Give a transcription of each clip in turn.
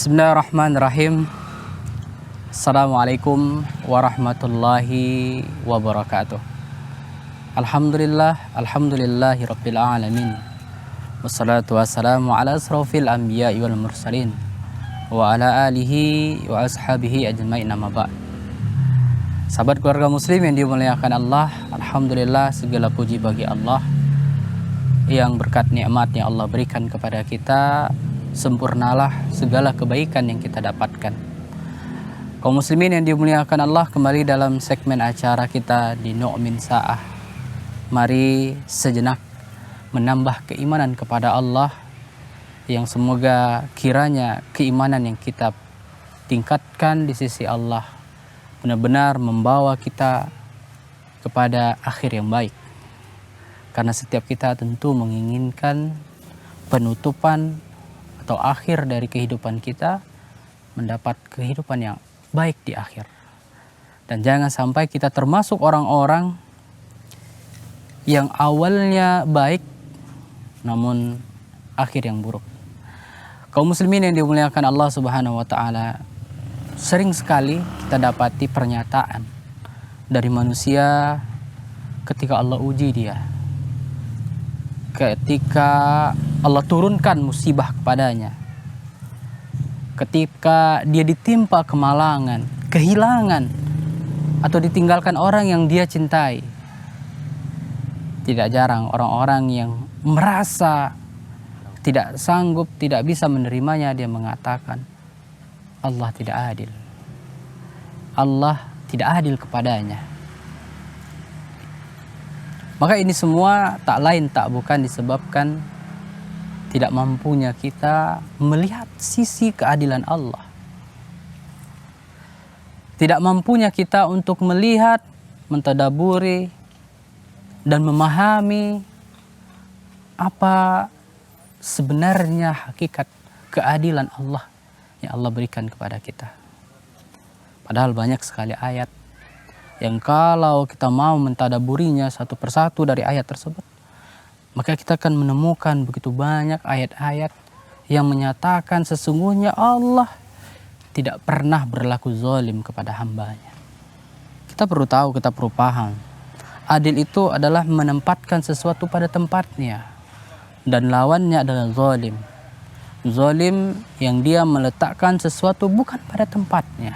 Bismillahirrahmanirrahim. Assalamualaikum warahmatullahi wabarakatuh. Alhamdulillahi rabbil alamin. Wassalatu wassalamu ala asrofil anbiya'i wal mursalin wa ala alihi wa ashabihi ajma'in, amma ba'd. Sahabat keluarga muslim yang dimuliakan Allah, alhamdulillah segala puji bagi Allah yang berkat nikmat yang Allah berikan kepada kita, sempurnalah segala kebaikan yang kita dapatkan. Kaum muslimin yang dimuliakan Allah, kembali dalam segmen acara kita di Nu'min Sa'ah. Mari sejenak menambah keimanan kepada Allah, yang semoga kiranya keimanan yang kita tingkatkan di sisi Allah benar-benar membawa kita kepada akhir yang baik. Karena setiap kita tentu menginginkan penutupan atau akhir dari kehidupan kita mendapat kehidupan yang baik di akhir. Dan jangan sampai kita termasuk orang-orang yang awalnya baik namun akhir yang buruk. Kaum muslimin yang dimuliakan Allah Subhanahu wa taala, sering sekali kita dapati pernyataan dari manusia ketika Allah uji dia, ketika Allah turunkan musibah kepadanya, ketika dia ditimpa kemalangan, kehilangan, atau ditinggalkan orang yang dia cintai. Tidak jarang orang-orang yang merasa tidak sanggup, tidak bisa menerimanya, dia mengatakan Allah tidak adil. Allah tidak adil kepadanya. Maka ini semua tak lain tak bukan disebabkan tidak mampunya kita melihat sisi keadilan Allah. Tidak mampunya kita untuk melihat, mentadaburi, dan memahami apa sebenarnya hakikat keadilan Allah yang Allah berikan kepada kita. Padahal banyak sekali ayat yang kalau kita mau mentadaburinya satu persatu dari ayat tersebut, maka kita akan menemukan begitu banyak ayat-ayat yang menyatakan sesungguhnya Allah tidak pernah berlaku zalim kepada hambanya. Kita perlu tahu, kita perlu paham. Adil itu adalah menempatkan sesuatu pada tempatnya. Dan lawannya adalah zalim. Zalim yang dia meletakkan sesuatu bukan pada tempatnya.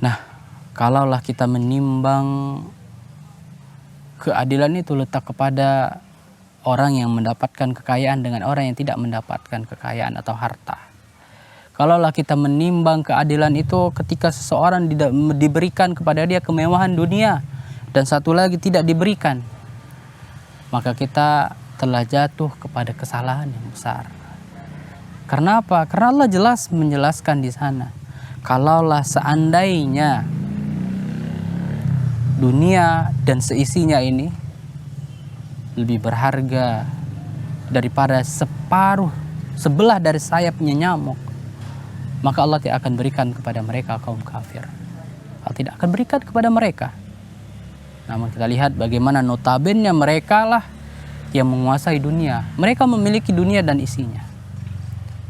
Nah, kalaulah kita menimbang keadilan itu letak kepada orang yang mendapatkan kekayaan dengan orang yang tidak mendapatkan kekayaan atau harta. Kalaulah kita menimbang keadilan itu ketika seseorang diberikan kepada dia kemewahan dunia dan satu lagi tidak diberikan, maka kita telah jatuh kepada kesalahan yang besar. Karena apa? Karena Allah jelas menjelaskan di sana, kalaulah seandainya dunia dan seisinya ini lebih berharga daripada sebelah dari sayapnya nyamuk, maka Allah tidak akan berikan kepada mereka kaum kafir. Allah tidak akan berikan kepada mereka. Namun kita lihat bagaimana notabene mereka lah yang menguasai dunia. Mereka memiliki dunia dan isinya.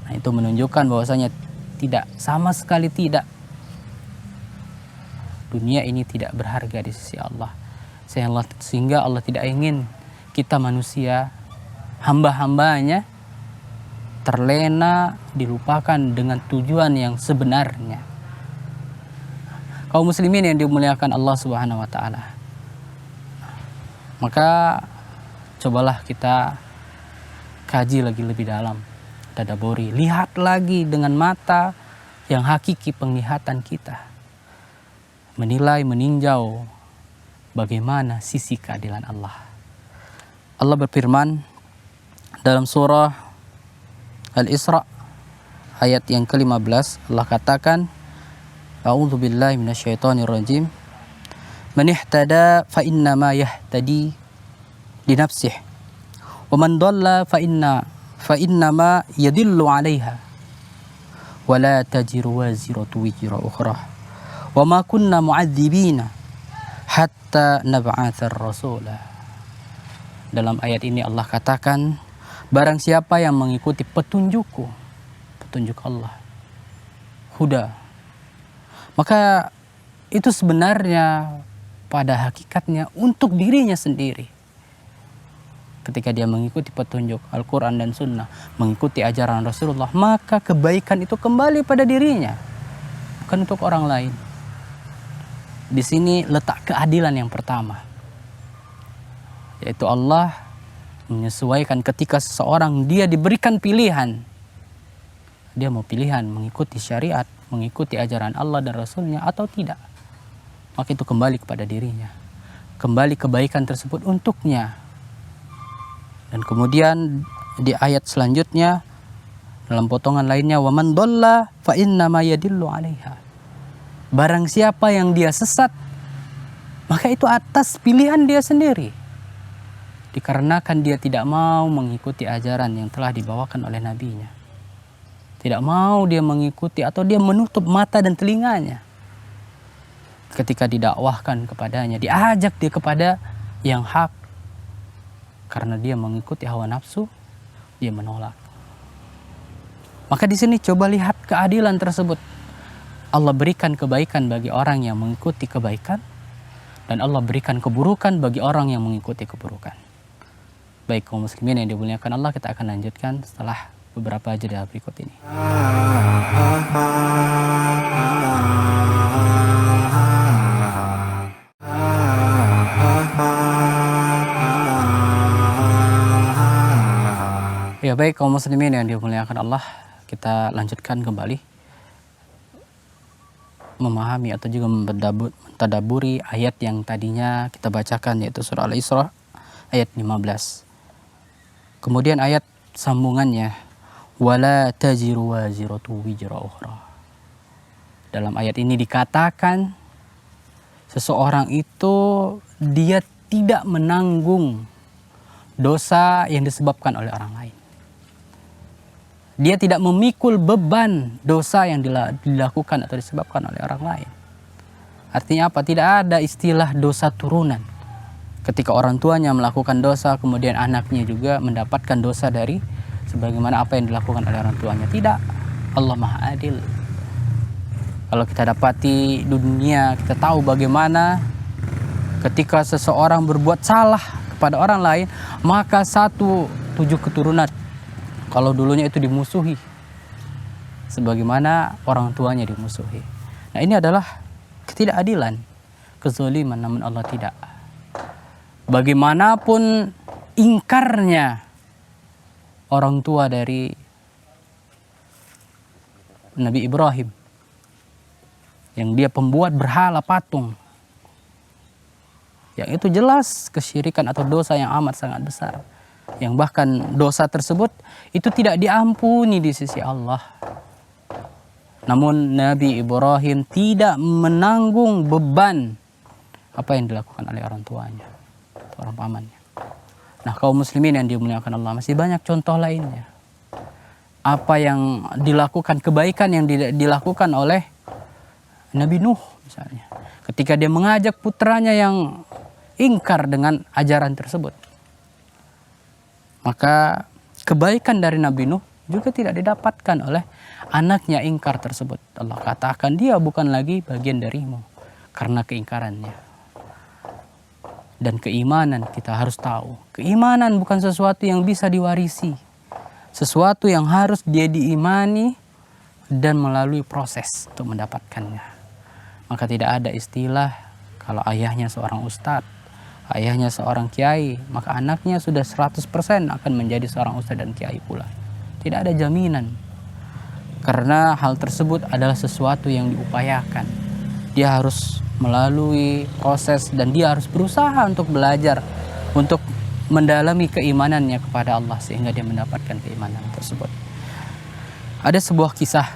Nah, itu menunjukkan bahwasanya tidak, sama sekali tidak, dunia ini tidak berharga di sisi Allah. Sehingga Allah tidak ingin kita manusia, hamba-hambanya, terlena, dilupakan dengan tujuan yang sebenarnya. Kaum muslimin yang dimuliakan Allah Subhanahu wa taala, maka cobalah kita kaji lagi lebih dalam, tadabburi, lihat lagi dengan mata yang hakiki penglihatan kita. Menilai, meninjau bagaimana sisi keadilan Allah. Allah berfirman dalam surah Al-Isra ayat yang ke-15, Allah katakan, A'udzubillahi minasyaitonirrajim. Man ihtada fa innama yahtadi li nafsihi wa man dhalla fa innama yadillu 'alaiha wa la tajiru waziratu wizra ukhra. Wa ma kunna mu'adzibina hatta nab'atsa rasula. Dalam ayat ini Allah katakan, barang siapa yang mengikuti petunjukku, petunjuk Allah, huda. Maka itu sebenarnya pada hakikatnya untuk dirinya sendiri. Ketika dia mengikuti petunjuk Al-Quran dan Sunnah, mengikuti ajaran Rasulullah, maka kebaikan itu kembali pada dirinya, bukan untuk orang lain. Di sini letak keadilan yang pertama, yaitu Allah menyesuaikan ketika seseorang dia diberikan pilihan, dia mau pilihan mengikuti syariat, mengikuti ajaran Allah dan Rasulnya atau tidak, maka itu kembali kepada dirinya, kembali kebaikan tersebut untuknya. Dan kemudian di ayat selanjutnya dalam potongan lainnya, wa man dhalla fa innama yadillu 'alaiha. Barang siapa yang dia sesat, maka itu atas pilihan dia sendiri. Dikarenakan dia tidak mau mengikuti ajaran yang telah dibawakan oleh nabinya. Tidak mau dia mengikuti atau dia menutup mata dan telinganya. Ketika didakwahkan kepadanya, diajak dia kepada yang hak. Karena dia mengikuti hawa nafsu, dia menolak. Maka di sini coba lihat keadilan tersebut. Allah berikan kebaikan bagi orang yang mengikuti kebaikan, dan Allah berikan keburukan bagi orang yang mengikuti keburukan. Baik kaum muslimin yang dimuliakan Allah, kita akan lanjutkan setelah beberapa jeda berikut ini. Ya baik kaum muslimin yang dimuliakan Allah, kita lanjutkan kembali memahami atau juga mentadaburi ayat yang tadinya kita bacakan, yaitu surah Al-Isra ayat 15. Kemudian ayat sambungannya, wala taziru waziratu wizra ukhra. Dalam ayat ini dikatakan seseorang itu dia tidak menanggung dosa yang disebabkan oleh orang lain. Dia tidak memikul beban dosa yang dilakukan atau disebabkan oleh orang lain. Artinya apa? Tidak ada istilah dosa turunan. Ketika orang tuanya melakukan dosa, kemudian anaknya juga mendapatkan dosa dari sebagaimana apa yang dilakukan oleh orang tuanya. Tidak. Allah Maha Adil. Kalau kita dapati dunia, kita tahu bagaimana ketika seseorang berbuat salah kepada orang lain, maka 7 keturunan kalau dulunya itu dimusuhi, sebagaimana orang tuanya dimusuhi. Nah, ini adalah ketidakadilan, kezaliman, namun Allah tidak. Bagaimanapun ingkarnya orang tua dari Nabi Ibrahim, yang dia pembuat berhala patung, yang itu jelas kesyirikan atau dosa yang amat sangat besar, yang bahkan dosa tersebut itu tidak diampuni di sisi Allah. Namun Nabi Ibrahim tidak menanggung beban apa yang dilakukan oleh orang tuanya, orang pamannya. Nah, kaum muslimin yang dimuliakan Allah, masih banyak contoh lainnya. Apa yang dilakukan, kebaikan yang dilakukan oleh Nabi Nuh misalnya, ketika dia mengajak putranya yang ingkar dengan ajaran tersebut, maka kebaikan dari Nabi Nuh juga tidak didapatkan oleh anaknya ingkar tersebut. Allah katakan dia bukan lagi bagian darimu karena keingkarannya. Dan keimanan, kita harus tahu, keimanan bukan sesuatu yang bisa diwarisi, sesuatu yang harus dia diimani dan melalui proses untuk mendapatkannya. Maka tidak ada istilah kalau ayahnya seorang ustadz, ayahnya seorang kiai, maka anaknya sudah 100% akan menjadi seorang ustadz dan kiai pula. Tidak ada jaminan. Karena hal tersebut adalah sesuatu yang diupayakan. Dia harus melalui proses dan dia harus berusaha untuk belajar, untuk mendalami keimanannya kepada Allah sehingga dia mendapatkan keimanan tersebut. Ada sebuah kisah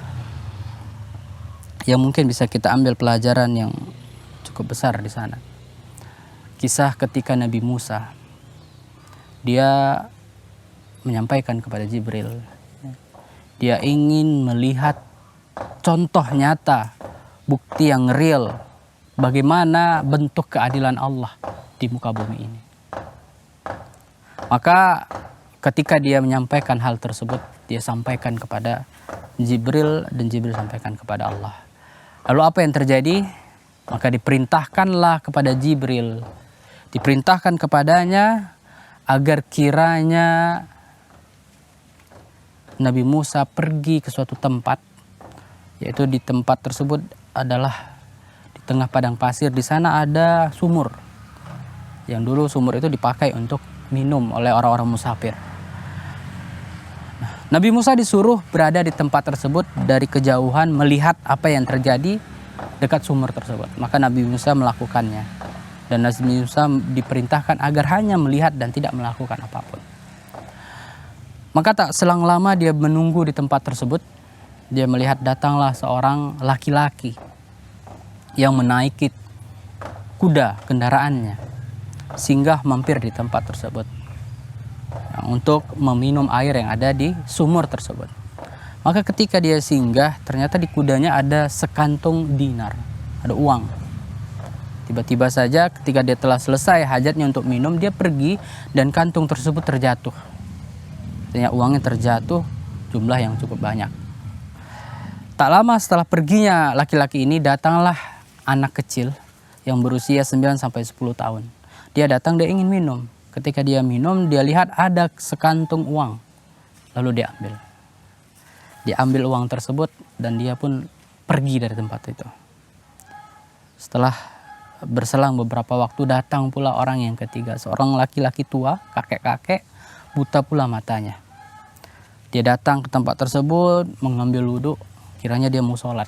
yang mungkin bisa kita ambil pelajaran yang cukup besar di sana. Kisah ketika Nabi Musa, dia menyampaikan kepada Jibril, dia ingin melihat contoh nyata, bukti yang real, bagaimana bentuk keadilan Allah di muka bumi ini. Maka ketika dia menyampaikan hal tersebut, dia sampaikan kepada Jibril dan Jibril sampaikan kepada Allah. Lalu apa yang terjadi? Maka diperintahkanlah kepada Jibril, diperintahkan kepadanya agar kiranya Nabi Musa pergi ke suatu tempat, yaitu di tempat tersebut adalah di tengah padang pasir. Di sana ada sumur, yang dulu sumur itu dipakai untuk minum oleh orang-orang musafir. Nabi Musa disuruh berada di tempat tersebut dari kejauhan melihat apa yang terjadi dekat sumur tersebut. Maka Nabi Musa melakukannya. Dan Nabi Musa diperintahkan agar hanya melihat dan tidak melakukan apapun. Maka tak selang lama dia menunggu di tempat tersebut. Dia melihat datanglah seorang laki-laki yang menaiki kuda kendaraannya, singgah mampir di tempat tersebut untuk meminum air yang ada di sumur tersebut. Maka ketika dia singgah, ternyata di kudanya ada sekantung dinar, ada uang. Tiba-tiba saja ketika dia telah selesai hajatnya untuk minum, dia pergi dan kantung tersebut terjatuh. Ternyata uangnya terjatuh, jumlah yang cukup banyak. Tak lama setelah perginya laki-laki ini, datanglah anak kecil yang berusia 9-10 tahun. Dia datang, dia ingin minum. Ketika dia minum, dia lihat ada sekantung uang. Lalu dia ambil. Dia ambil uang tersebut dan dia pun pergi dari tempat itu. Setelah berselang beberapa waktu, datang pula orang yang ketiga. Seorang laki-laki tua, kakek-kakek, buta pula matanya. Dia datang ke tempat tersebut, mengambil wudhu. Kiranya dia mau sholat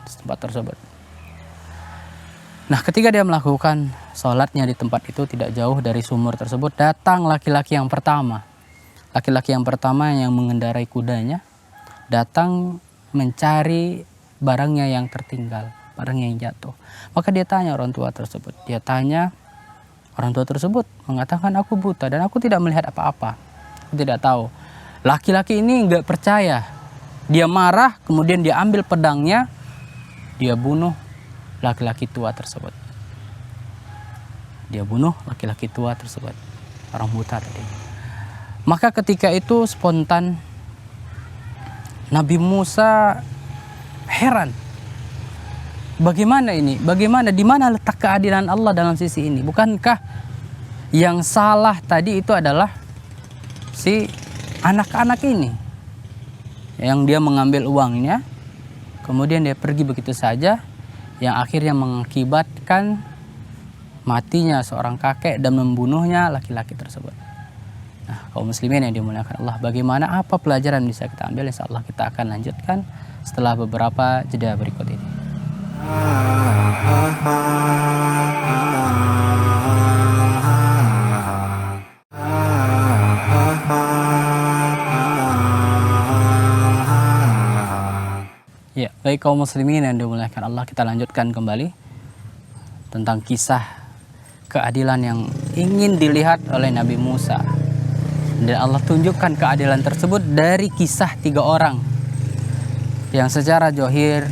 di tempat tersebut. Nah, ketika dia melakukan sholatnya di tempat itu tidak jauh dari sumur tersebut, datang laki-laki yang pertama. Laki-laki yang pertama yang mengendarai kudanya datang mencari barangnya yang tertinggal, barangnya yang jatuh. Maka dia tanya orang tua tersebut. Orang tua tersebut mengatakan, aku buta dan aku tidak melihat apa-apa. Aku tidak tahu. Laki-laki ini nggak percaya. Dia marah, kemudian dia ambil pedangnya, dia bunuh laki-laki tua tersebut. Dia bunuh laki-laki tua tersebut, orang buta tadi. Maka ketika itu spontan Nabi Musa heran. Bagaimana ini? Bagaimana? Di mana letak keadilan Allah dalam sisi ini? Bukankah yang salah tadi itu adalah si anak-anak ini, yang dia mengambil uangnya, kemudian dia pergi begitu saja, yang akhirnya mengakibatkan matinya seorang kakek dan membunuhnya laki-laki tersebut. Nah, kaum muslimin yang dimuliakan Allah, bagaimana, apa pelajaran bisa kita ambil? Insya Allah kita akan lanjutkan setelah beberapa jeda berikut ini. Ya, baik kaum muslimin yang dimuliakan Allah, kita lanjutkan kembali tentang kisah keadilan yang ingin dilihat oleh Nabi Musa. Dan Allah tunjukkan keadilan tersebut dari kisah 3 orang yang secara zahir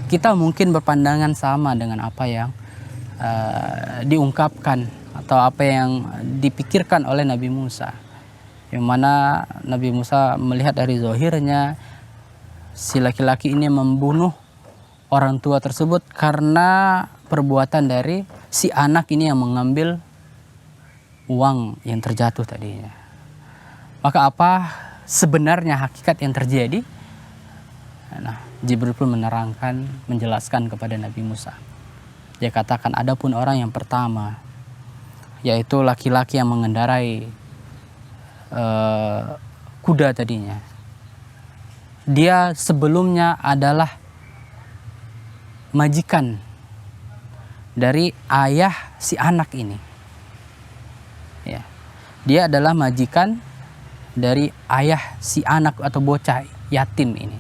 kita mungkin berpandangan sama dengan apa yang diungkapkan atau apa yang dipikirkan oleh Nabi Musa. Yang mana Nabi Musa melihat dari zahirnya si laki-laki ini membunuh orang tua tersebut karena perbuatan dari si anak ini yang mengambil uang yang terjatuh tadinya. Maka apa sebenarnya hakikat yang terjadi? Nah, Jibril pun menerangkan, menjelaskan kepada Nabi Musa. Dia katakan, adapun orang yang pertama, yaitu laki-laki yang mengendarai kuda tadinya. Dia sebelumnya adalah majikan dari ayah si anak ini. Ya. Dia adalah majikan dari ayah si anak atau bocah yatim ini.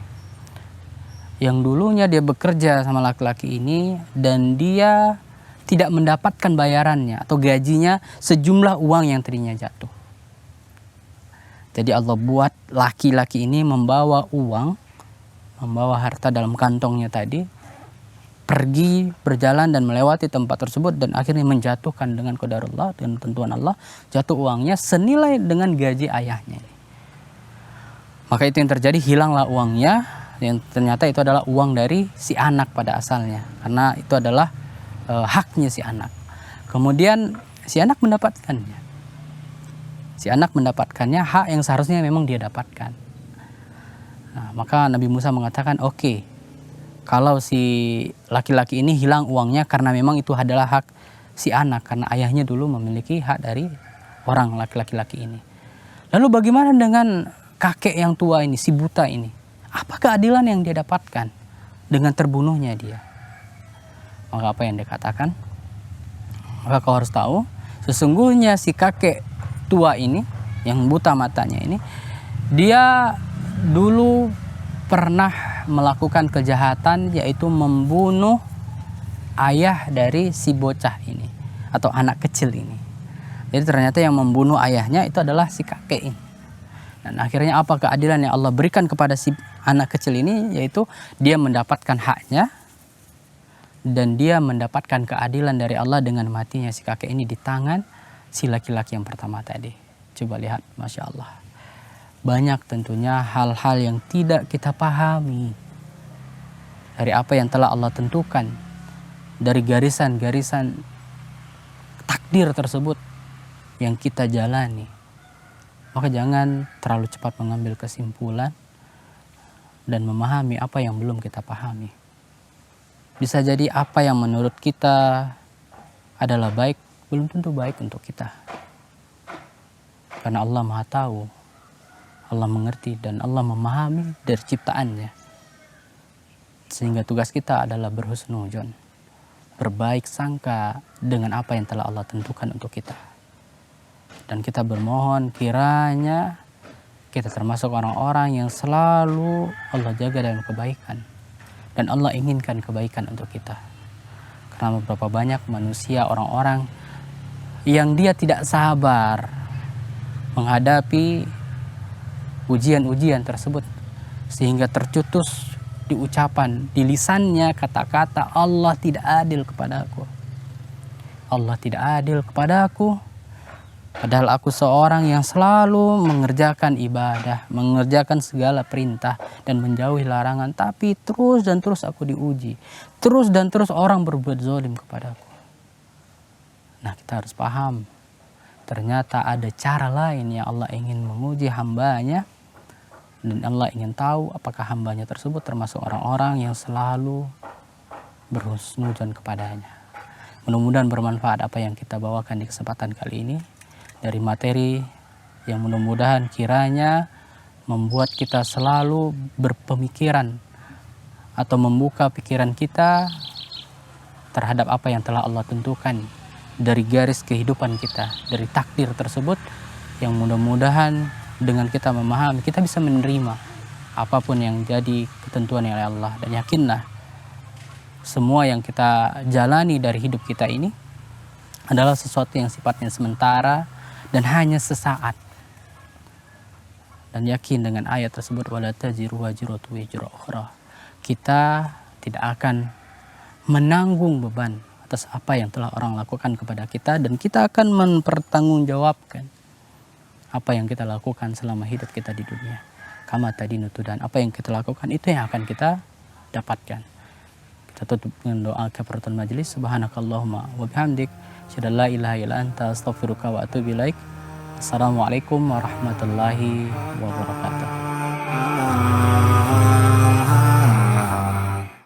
Yang dulunya dia bekerja sama laki-laki ini dan dia tidak mendapatkan bayarannya atau gajinya sejumlah uang yang tadinya jatuh. Jadi Allah buat laki-laki ini membawa uang, membawa harta dalam kantongnya tadi, pergi berjalan dan melewati tempat tersebut dan akhirnya menjatuhkan dengan qadarullah, dengan tentuan Allah, jatuh uangnya senilai dengan gaji ayahnya. Maka itu yang terjadi, hilanglah uangnya, yang ternyata itu adalah uang dari si anak pada asalnya, karena itu adalah haknya si anak. Kemudian si anak mendapatkannya. Si anak mendapatkannya hak yang seharusnya memang dia dapatkan. Nah, maka Nabi Musa mengatakan, oke, kalau si laki-laki ini hilang uangnya karena memang itu adalah hak si anak, karena ayahnya dulu memiliki hak dari orang laki-laki ini. Lalu bagaimana dengan kakek yang tua ini, si buta ini? Apa keadilan yang dia dapatkan dengan terbunuhnya dia? Maka apa yang dia katakan? Maka kau harus tahu, sesungguhnya si kakek tua ini, yang buta matanya ini, dia dulu pernah melakukan kejahatan, yaitu membunuh ayah dari si bocah ini, atau anak kecil ini. Jadi ternyata yang membunuh ayahnya itu adalah si kakek ini. Dan akhirnya apa keadilan yang Allah berikan kepada si anak kecil ini, yaitu dia mendapatkan haknya, dan dia mendapatkan keadilan dari Allah dengan matinya si kakek ini di tangan si laki-laki yang pertama tadi. Coba lihat, Masya Allah. Banyak tentunya hal-hal yang tidak kita pahami dari apa yang telah Allah tentukan, dari garisan-garisan takdir tersebut yang kita jalani. Maka jangan terlalu cepat mengambil kesimpulan dan memahami apa yang belum kita pahami. Bisa jadi apa yang menurut kita adalah baik, belum tentu baik untuk kita. Karena Allah Maha Tahu, Allah mengerti, dan Allah memahami dari ciptaannya. Sehingga tugas kita adalah berhusnudzon, berbaik sangka dengan apa yang telah Allah tentukan untuk kita. Dan kita bermohon kiranya kita termasuk orang-orang yang selalu Allah jaga dalam kebaikan. Dan Allah inginkan kebaikan untuk kita. Karena beberapa banyak manusia, orang-orang yang dia tidak sabar menghadapi ujian-ujian tersebut, sehingga tercetus di ucapan, di lisannya kata-kata, Allah tidak adil kepadaku. Allah tidak adil kepadaku. Padahal aku seorang yang selalu mengerjakan ibadah, mengerjakan segala perintah dan menjauhi larangan, tapi terus dan terus aku diuji. Terus dan terus orang berbuat zalim kepadaku. Nah, kita harus paham, ternyata ada cara lain yang Allah ingin menguji hambanya, dan Allah ingin tahu apakah hambanya tersebut termasuk orang-orang yang selalu berhusnudzon kepadanya. Mudah-mudahan bermanfaat apa yang kita bawakan di kesempatan kali ini, dari materi yang mudah-mudahan kiranya membuat kita selalu berpemikiran atau membuka pikiran kita terhadap apa yang telah Allah tentukan dari garis kehidupan kita, dari takdir tersebut, yang mudah-mudahan dengan kita memahami, kita bisa menerima apapun yang jadi ketentuan oleh Allah. Dan yakinlah, semua yang kita jalani dari hidup kita ini adalah sesuatu yang sifatnya sementara dan hanya sesaat. Dan yakin dengan ayat tersebut, wala taziru waziratu wizra ukhra. Kita tidak akan menanggung beban atas apa yang telah orang lakukan kepada kita, dan kita akan mempertanggungjawabkan apa yang kita lakukan selama hidup kita di dunia. Kama tadi nutudan, apa yang kita lakukan itu yang akan kita dapatkan. Kita tutup dengan doa kafaratul majelis. Subhanakallahumma wa bihamdik, asyhadu an la ilaha illa anta, astaghfiruka wa atubu ilaik. Assalamualaikum warahmatullahi wabarakatuh.